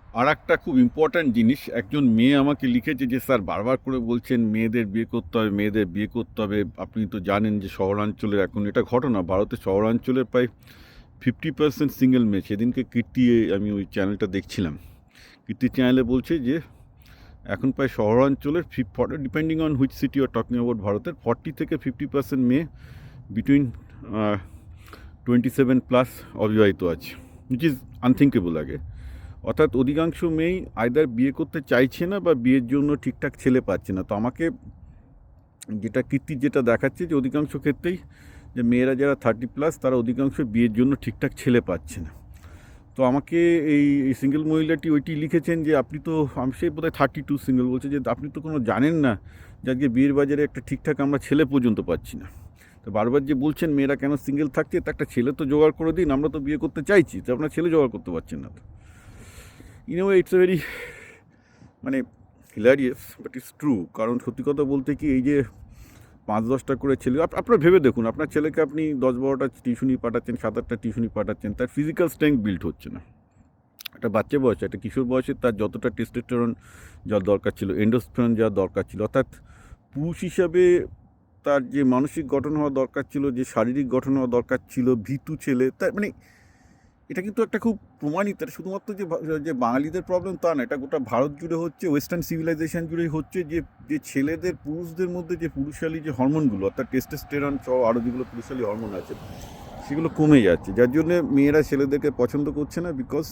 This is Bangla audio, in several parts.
আর একটা খুব ইম্পর্ট্যান্ট জিনিস, একজন মেয়ে আমাকে লিখেছে যে স্যার বারবার করে বলছেন মেয়েদের বিয়ে করতে হবে, মেয়েদের বিয়ে করতে হবে। আপনি তো জানেন যে শহরাঞ্চলের এখন এটা ঘটনা, ভারতের শহরাঞ্চলের প্রায় 50% সিঙ্গেল মেয়ে। সেদিনকে কীর্তি, আমি ওই চ্যানেলটা দেখছিলাম, কীর্তি চ্যানেলে বলছে যে এখন প্রায় শহরাঞ্চলের depending on which city are talking about ভারতের 40 থেকে 50% মেয়ে বিটুইন 27+ অবিবাহিত আছে, উইচ ইজ আনথিঙ্কেবল আগে। অর্থাৎ অধিকাংশ মেয়েই আইদার বিয়ে করতে চাইছে না বা বিয়ের জন্য ঠিকঠাক ছেলে পাচ্ছে না। তো আমাকে যেটা কীর্তি যেটা দেখাচ্ছে যে অধিকাংশ ক্ষেত্রেই যে মেয়েরা যারা 30+ তারা অধিকাংশ বিয়ের জন্য ঠিকঠাক ছেলে পাচ্ছে না। তো আমাকে এই সিঙ্গেল মহিলাটি ওইটি লিখেছেন যে আপনি তো, আমি সে বোধহয় 32 সিঙ্গেল, বলছে যে আপনি তো কোনো জানেন না যে আজকে বিয়ের বাজারে একটা ঠিকঠাক আমরা ছেলে পর্যন্ত পাচ্ছি না। তো বারবার যে বলছেন মেয়েরা কেন সিঙ্গেল থাকছে, তা একটা ছেলে তো জোগাড় করে দিন, আমরা তো বিয়ে করতে চাইছি, তো আপনার ছেলে জোগাড় করতে পারছেন না। তো in a way it's a very মানে হিলারিয়াস, বাট ইটস ট্রু। কারণ সত্যি কথা বলতে কি, এই যে 5-10টা করে ছেলে, আপনারা ভেবে দেখুন, আপনার ছেলেকে আপনি 10-12টা টিউশনি পাঠাচ্ছেন, 7-8টা টিউশনি পাঠাচ্ছেন, তার ফিজিক্যাল স্ট্রেংথ বিল্ড হচ্ছে না। একটা বাচ্চা বয়সে, একটা কিশোর বয়সে তার যতটা টেস্টোস্টেরন যার দরকার ছিল, এন্ডোস্টেরন যার দরকার ছিল, অর্থাৎ পুরুষ হিসাবে তার যে মানসিক গঠন হওয়া দরকার ছিল, যে শারীরিক গঠন হওয়া দরকার ছিল, ভীতু ছেলে, তার মানে এটা কিন্তু একটা খুব প্রমাণিত। এটা শুধুমাত্র যে বাঙালিদের প্রবলেম তা না, এটা গোটা ভারত জুড়ে হচ্ছে, ওয়েস্টার্ন সিভিলাইজেশন জুড়েই হচ্ছে, যে ছেলেদের, পুরুষদের মধ্যে যে পুরুষালী যে হরমোনগুলো, অর্থাৎ টেস্টোস্টেরন সহ আরও যেগুলো পুরুষালী হরমোন আছে, সেগুলো কমে যাচ্ছে, যার জন্য মেয়েরা ছেলেদেরকে পছন্দ করছে না। বিকজ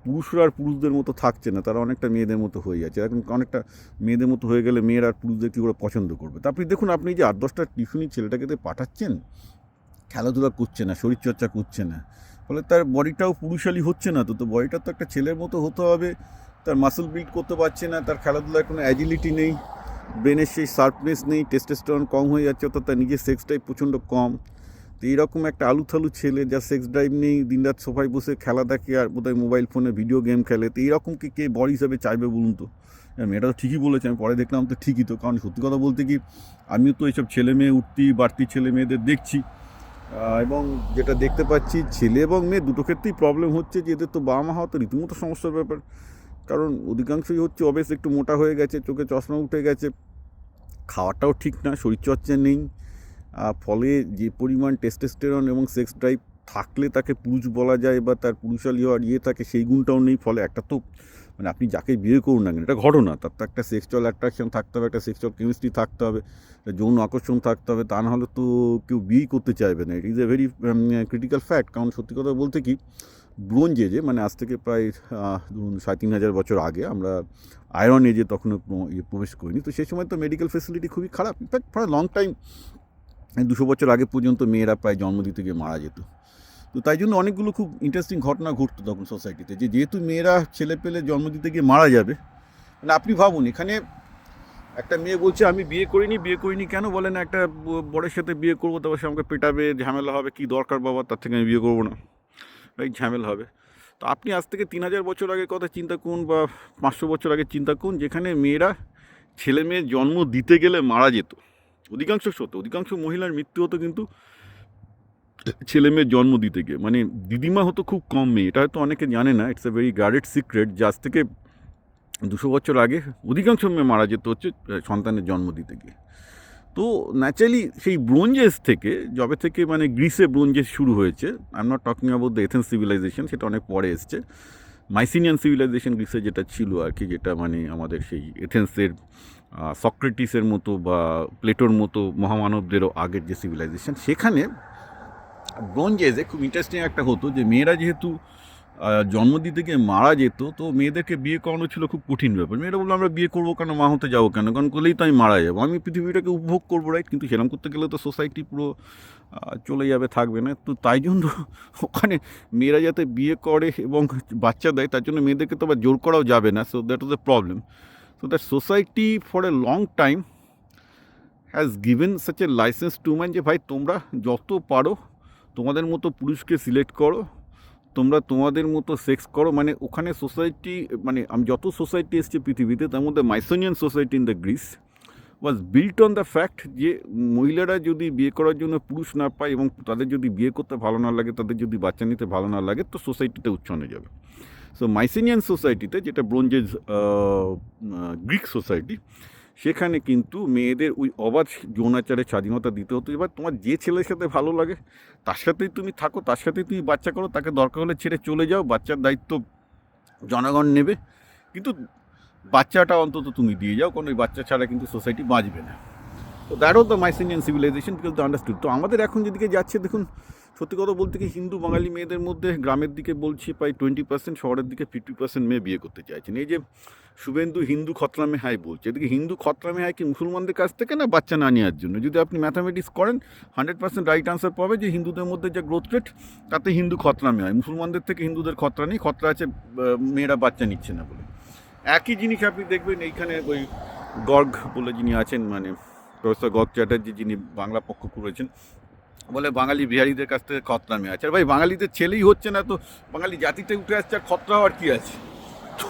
পুরুষরা আর পুরুষদের মতো থাকছে না, তারা অনেকটা মেয়েদের মতো হয়ে যাচ্ছে। এখন অনেকটা মেয়েদের মতো হয়ে গেলে মেয়েরা আর পুরুষদের কী করে পছন্দ করবে? তা আপনি দেখুন, আপনি যে 8-10টা টিউশনি ছেলেটাকে পাঠাচ্ছেন, খেলাধুলা করছে না, শরীরচর্চা করছে না, ফলে তার বডিটাও পুরুষালী হচ্ছে না। তো বডিটা তো একটা ছেলের মতো হতে হবে, তার মাসল বিল্ড করতে পারছে না, তার খেলাধুলায় কোনো অ্যাজিলিটি নেই, ব্রেনের সেই শার্পনেস নেই, টেস্টোস্টেরন কম হয়ে যাচ্ছে, অর্থাৎ তার নিজের সেক্স ড্রাইভ প্রচণ্ড কম। তো এইরকম একটা আলুথালু ছেলে, যার সেক্স ড্রাইভ নেই, দিনরাত সোফায় বসে খেলা দেখে আর বোধহয় মোবাইল ফোনে ভিডিও গেম খেলে, তো এইরকমকে কে বড় হিসাবে চাইবে বলুন তো? মেয়েটা তো ঠিকই বলেছে, আমি পরে দেখলাম তো ঠিকই তো। কারণ সত্যি কথা বলতে কি, আমিও তো এইসব ছেলে মেয়ে, উঠতি বাড়তি ছেলে মেয়েদের দেখছি, এবং যেটা দেখতে পাচ্ছি, ছেলে এবং মেয়ে দুটো ক্ষেত্রেই প্রবলেম হচ্ছে, যে এদের তো বাবা মা হওয়া তো রীতিমতো সমস্যার ব্যাপার। কারণ অধিকাংশই হচ্ছে অবেস, একটু মোটা হয়ে গেছে, চোখে চশমা উঠে গেছে, খাওয়াটাও ঠিক না, শরীরচর্চা নেই, ফলে যে পরিমাণ টেস্টোস্টেরন এবং সেক্স ড্রাইভ থাকলে তাকে পুরুষ বলা যায় বা তার পুরুষালী হওয়ার থাকে, সেই গুণটাও নেই। ফলে একটা তো মানে আপনি যাকে বিয়ে করুন না কেন, এটা ঘটনা, তার তো একটা সেক্সুয়াল অ্যাট্রাকশন থাকতে হবে, একটা সেক্সুয়াল কেমিস্ট্রি থাকতে হবে, যৌন আকর্ষণ থাকতে হবে, তা নাহলে তো কেউ বিয়েই করতে চাইবে না। It is a very critical fact. কারণ সত্যি কথা বলতে কি, ব্রোঞ্জ এজে, মানে আজ থেকে প্রায় ধরুন 3,500 বছর আগে, আমরা আয়রন এজে তখনও প্রবেশ করিনি, তো সেই সময় তো মেডিকেল ফেসিলিটি খুবই খারাপ। ইনফ্যাক্ট ফর লং টাইম, 200 বছর আগে পর্যন্ত মেয়েরা প্রায় জন্ম দিতে গিয়ে মারা যেত। তো তাই জন্য অনেকগুলো খুব ইন্টারেস্টিং ঘটনা ঘটতো তখন সোসাইটিতে, যেহেতু মেয়েরা ছেলে পেলে জন্ম দিতে গিয়ে মারা যাবে, মানে আপনি ভাবুন, এখানে একটা মেয়ে বলছে আমি বিয়ে করিনি কেন বলে না, একটা বরের সাথে বিয়ে করবো, তারপর সে আমাকে পেটাবে, ঝামেলা হবে, কি দরকার বাবা, তার থেকে আমি বিয়ে করবো না, এই ঝামেলা হবে। তো আপনি আজ থেকে 3,000 বছর আগের কথা চিন্তা করুন, বা 500 বছর আগে চিন্তা করুন, যেখানে মেয়েরা ছেলে মেয়ের জন্ম দিতে গেলে মারা যেত। অধিকাংশ মহিলার মৃত্যু হতো কিন্তু ছেলে মেয়ের জন্ম দিতে গিয়ে, মানে দিদিমা হতো খুব কম মেয়ে। এটা হয়তো অনেকে জানে না, it's a very guarded secret, যে আজ থেকে 200 বছর আগে অধিকাংশ মেয়ে মারা যেত হচ্ছে সন্তানের জন্ম দিতে গিয়ে। তো ন্যাচারালি সেই ব্রোঞ্জেস থেকে, যবে থেকে মানে গ্রিসে ব্রোঞ্জেস শুরু হয়েছে, I am not talking about the Athens civilization, সেটা অনেক পরে এসছে। মাইসিনিয়ান সিভিলাইজেশন গ্রিসে যেটা ছিল আর কি, যেটা মানে আমাদের সেই এথেন্সের সক্রেটিসের মতো বা প্লেটোর মতো মহামানবদেরও আগের যে সিভিলাইজেশন, সেখানে ব্রোঞ্জ এজে খুব ইন্টারেস্টিং একটা হতো, যে মেয়েরা যেহেতু জন্ম দিতে গিয়ে মারা যেত, তো মেয়েদেরকে বিয়ে করানো ছিল খুব কঠিন ব্যাপার। মেয়েরা বললো আমরা বিয়ে করবো কেন, মা হতে যাবো কেন, কারণ করলেই তো আমি মারা যাবো, আমি পৃথিবীটাকে উপভোগ করবো, রাইট? কিন্তু সেরকম করতে গেলে তো সোসাইটি পুরো চলে যাবে, থাকবে না। তো তাই জন্য ওখানে মেয়েরা যাতে বিয়ে করে এবং বাচ্চা দেয়, তার জন্য মেয়েদেরকে তো আবার জোর করাও যাবে না। So that was the problem. So that society for a long time has given such a licence to man, যে ভাই তোমরা যত পারো তোমাদের মতো পুরুষকে সিলেক্ট করো, তোমরা তোমাদের মতো সেক্স করো। মানে ওখানে সোসাইটি, মানে আমি যত সোসাইটি এসছে পৃথিবীতে, তার মধ্যে Mycenaean society in the Greece was built on the fact, যে মহিলারা যদি বিয়ে করার জন্য পুরুষ না পায় এবং তাদের যদি বিয়ে করতে ভালো না লাগে, তাদের যদি বাচ্চা নিতে ভালো না লাগে, তো সোসাইটিতে উচ্ছন্নে যাবে। সো মাইসেনিয়ান সোসাইটিতে, যেটা ব্রোঞ্জেজ গ্রিক সোসাইটি, সেখানে কিন্তু মেয়েদের ওই অবাধ যৌনাচারের স্বাধীনতা দিতে হতো। এবার তোমার যে ছেলের সাথে ভালো লাগে তার সাথেই তুমি থাকো, তার সাথেই তুমি বাচ্চা করো, তাকে দরকার হলে ছেড়ে চলে যাও, বাচ্চার দায়িত্ব জনগণ নেবে, কিন্তু বাচ্চাটা অন্তত তুমি দিয়ে যাও, কারণ ওই বাচ্চা ছাড়া কিন্তু সোসাইটি বাঁচবে না। তো that was the Mycenaean civilization, because the understood. তো আমাদের এখন যেদিকে যাচ্ছে দেখুন, সত্যি কথা বলতে কি, হিন্দু বাঙালি মেয়েদের মধ্যে গ্রামের দিকে বলছি প্রায় 20%, শহরের দিকে 50% মেয়ে বিয়ে করতে চাইছেন। এই যে শুভেন্দু হিন্দু খতরামে হাই বলছে, এদিকে হিন্দু খতরামে হাই কি মুসলমানদের কাছ থেকে না বাচ্চা না নেওয়ার জন্য? যদি আপনি ম্যাথামেটিক্স করেন 100% রাইট আনসার পাবে যে হিন্দুদের মধ্যে যে গ্রোথ রেট, তাতে হিন্দু খতরামে হয়। মুসলমানদের থেকে হিন্দুদের খতরা নেই, খতরা আছে মেয়েরা বাচ্চা নিচ্ছে না বলে। একই জিনিস আপনি দেখবেন এইখানে ওই গর্গ বলে যিনি আছেন, মানে প্রফেসর গর্গ চ্যাটার্জি, যিনি বাংলা পক্ষ করেছেন, বলে বাঙালি বিহারিদের কাছ থেকে খতরামে আছে। আর ভাই, বাঙালিদের ছেলেই হচ্ছে না, তো বাঙালি জাতিতে উঠে আসছে, আর খতরা হওয়ার কী আছে? তো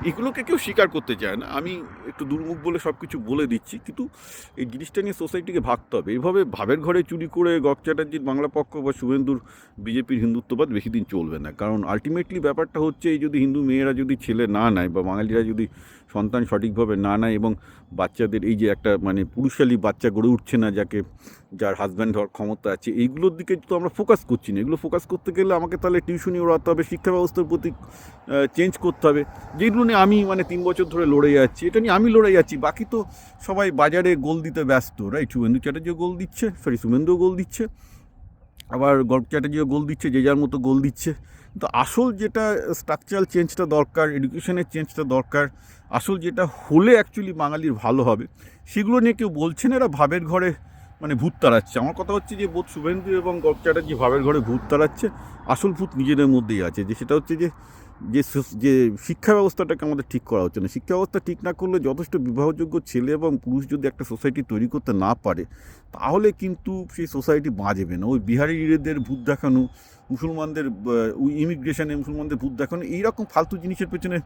এগুলোকে কেউ স্বীকার করতে চায় না। আমি একটু দুর্মুখ বলে সব কিছু বলে দিচ্ছি, কিন্তু এই জিনিসটা নিয়ে সোসাইটিকে ভাবতে হবে। এইভাবে ভাবের ঘরে চুরি করে গর্গ চ্যাটার্জির বাংলা পক্ষ বা শুভেন্দুর বিজেপির হিন্দুত্ববাদ বেশি দিন চলবে না। কারণ আলটিমেটলি ব্যাপারটা হচ্ছে, এই যদি হিন্দু মেয়েরা যদি ছেলে না নেয়, বা বাঙালিরা যদি সন্তান সঠিকভাবে না নেয়, এবং বাচ্চাদের এই যে একটা মানে পুরুষালী বাচ্চা গড়ে উঠছে না, যার হাজব্যান্ড হওয়ার ক্ষমতা আছে, এইগুলোর দিকে তো আমরা ফোকাস করছি না। এগুলো ফোকাস করতে গেলে আমাকে তাহলে টিউশনি ওড়াতে হবে, শিক্ষা ব্যবস্থার প্রতি চেঞ্জ করতে হবে, যেগুলো নিয়ে আমি 3 বছর ধরে লড়ে যাচ্ছি। এটা নিয়ে আমি লড়ে যাচ্ছি, বাকি তো সবাই বাজারে গোল দিতে ব্যস্ত, রাইট? শুভেন্দু চ্যাটার্জিও গোল দিচ্ছে, শুভেন্দুও গোল দিচ্ছে, আবার গর্গ চ্যাটার্জিও গোল দিচ্ছে, যে যার মতো গোল দিচ্ছে। কিন্তু আসল যেটা স্ট্রাকচারাল চেঞ্জটা দরকার, এডুকেশনের চেঞ্জটা দরকার, আসল যেটা হলে অ্যাকচুয়ালি বাঙালির ভালো হবে, সেগুলো নিয়ে কেউ বলছে না। এরা ভাবের ঘরে মানে ভূত তাড়াচ্ছে। আমার কথা হচ্ছে যে বোধ শুভেন্দু এবং গর্গ চ্যাটার্জি ভাবের ঘরে ভূত তাড়াচ্ছে, আসল ভূত নিজেদের মধ্যেই আছে। যে সেটা হচ্ছে যে যে শিক্ষা ব্যবস্থাটাকে আমাদের ঠিক করা হচ্ছে না। শিক্ষা ব্যবস্থা ঠিক না করলে যথেষ্ট বিবাহযোগ্য ছেলে এবং পুরুষ যদি একটা সোসাইটি তৈরি করতে না পারে, তাহলে কিন্তু সেই সোসাইটি বাঁচবে না। ওই বিহারিদের ভূত দেখানো, মুসলমানদের ইমিগ্রেশনে মুসলমানদের ভূত দেখানো, এইরকম ফালতু জিনিসের পেছনে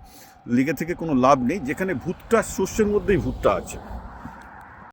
লেগে থেকে কোনো লাভ নেই, যেখানে ভূতটা শস্যের মধ্যেই ভূতটা আছে।